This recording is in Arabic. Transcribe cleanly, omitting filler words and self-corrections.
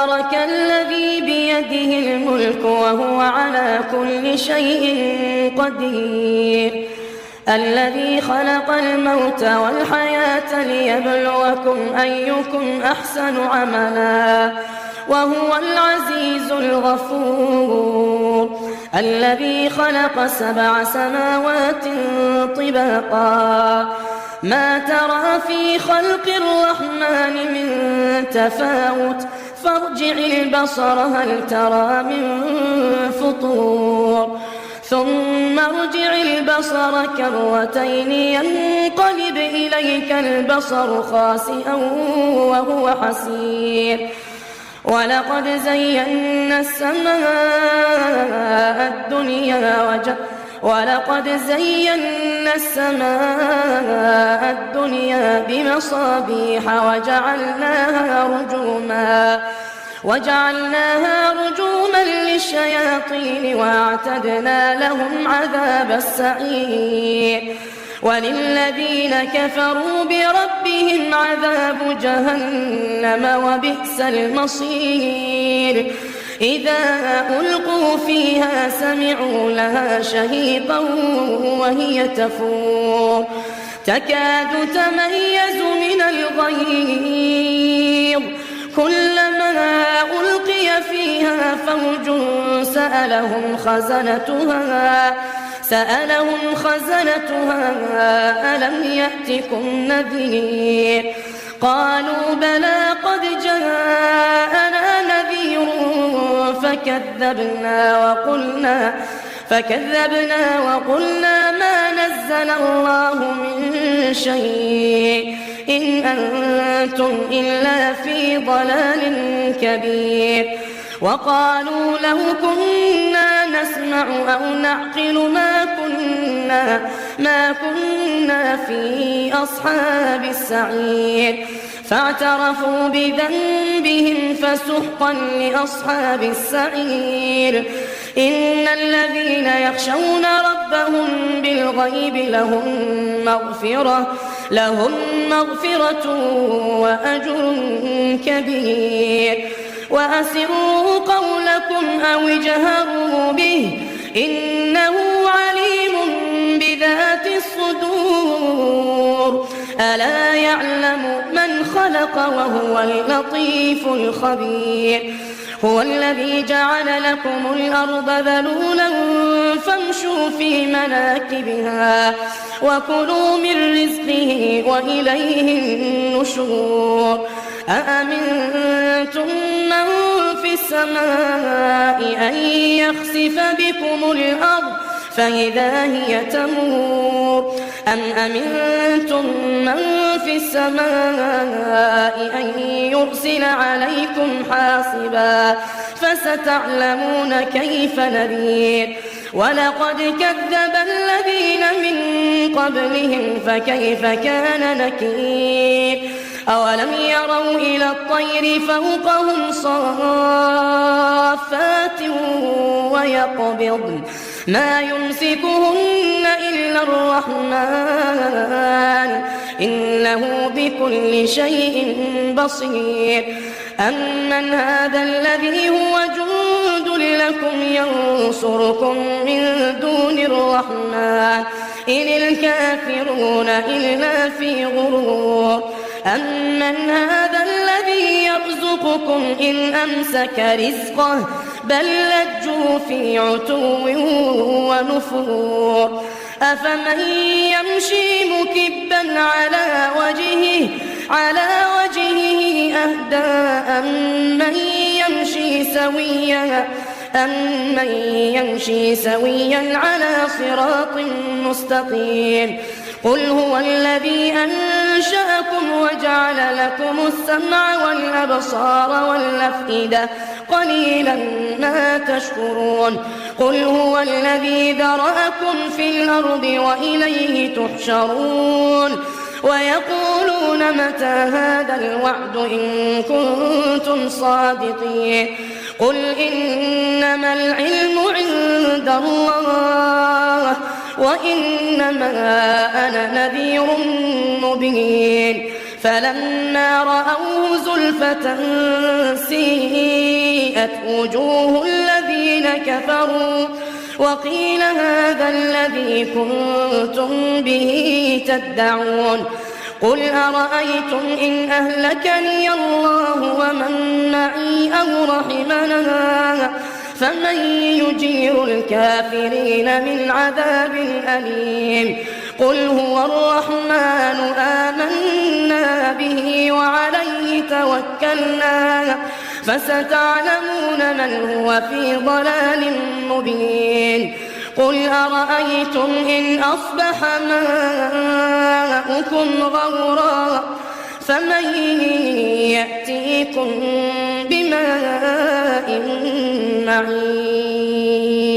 تبارك الذي بيده الملك وهو على كل شيء قدير الذي خلق الموت والحياة ليبلوكم أيكم أحسن عملا وهو العزيز الغفور الذي خلق 7 سماوات طباقا ما ترى في خلق الرحمن من تفاوت فارجع البصر هل ترى من فطور ثم ارجع البصر كرتين ينقلب إليك البصر خاسئا وهو حسير ولقد زينا السماء الدنيا بمصابيح وجعلناها رجوما للشياطين وأعتدنا لهم عذاب السعير وللذين كفروا بربهم عذاب جهنم وبئس المصير إذا ألقوا فيها سمعوا لها شهيقا وهي تفور تكاد تميز من الغيظ كلما ألقي فيها فوج سألهم خزنتها ألم يأتكم نذير قالوا بلى قد جاءنا نذير فكذبنا وقلنا ما نزل الله من شيء إن أنتم إلا في ضلال كبير وقالوا لو كنا نسمع أو نعقل ما كنا في أصحاب السعير فاعترفوا بذنبهم فسحقا لأصحاب السعير إن الذين يخشون ربهم بالغيب لهم مغفرة وأجر كبير وأسروا قولكم أو اجهروا به إنه عليم بذات الصدور ألا يعلم من خلق وهو اللطيف الخبير هو الذي جعل لكم الأرض ذلولا فامشوا في مناكبها وكلوا من رزقه وإليه النشور أأمنتم من في السماء أن يخسف بكم الأرض فإذا هي تمور أم أمنتم من في السماء أن يرسل عليكم حاصبا فستعلمون كيف نذير ولقد كذب الذين من قبلهم فكيف كان نكير أولم يروا إلى الطير فوقهم صافات ويقبضن ما يمسكهن إلا الرحمن إنه بكل شيء بصير أمن هذا الذي هو جند لكم ينصركم من دون الرحمن إن الكافرون إلا في غرور أمن هذا الذي يرزقكم إن أمسك رزقه بل لجوا في عتو ونفور أفمن يمشي مكبا على وجهه أهدى أمن يمشي سويا على صراط مستقيم قل هو الذي أنشأكم وجعل لكم السمع والأبصار والأفئدة قليلا ما تشكرون قل هو الذي ذرأكم في الأرض وإليه تحشرون ويقولون متى هذا الوعد إن كنتم صادقين قل إنما العلم عند الله وإنما أنا نذير مبين فلما رأوه زلفة سيئة سيئت وجوه الذين كفروا وقيل هذا الذي كنتم به تدعون قل أرأيتم إن أهلكني الله ومن معي أو رحمنا فمن يجير الكافرين من عذاب أليم قل هو الرحمن آمنا به وعليه توكلنا فستعلمون من هو في ضلال مبين قل أرأيتم إن أصبح ماؤكم غورا فمن يأتيكم بماء معين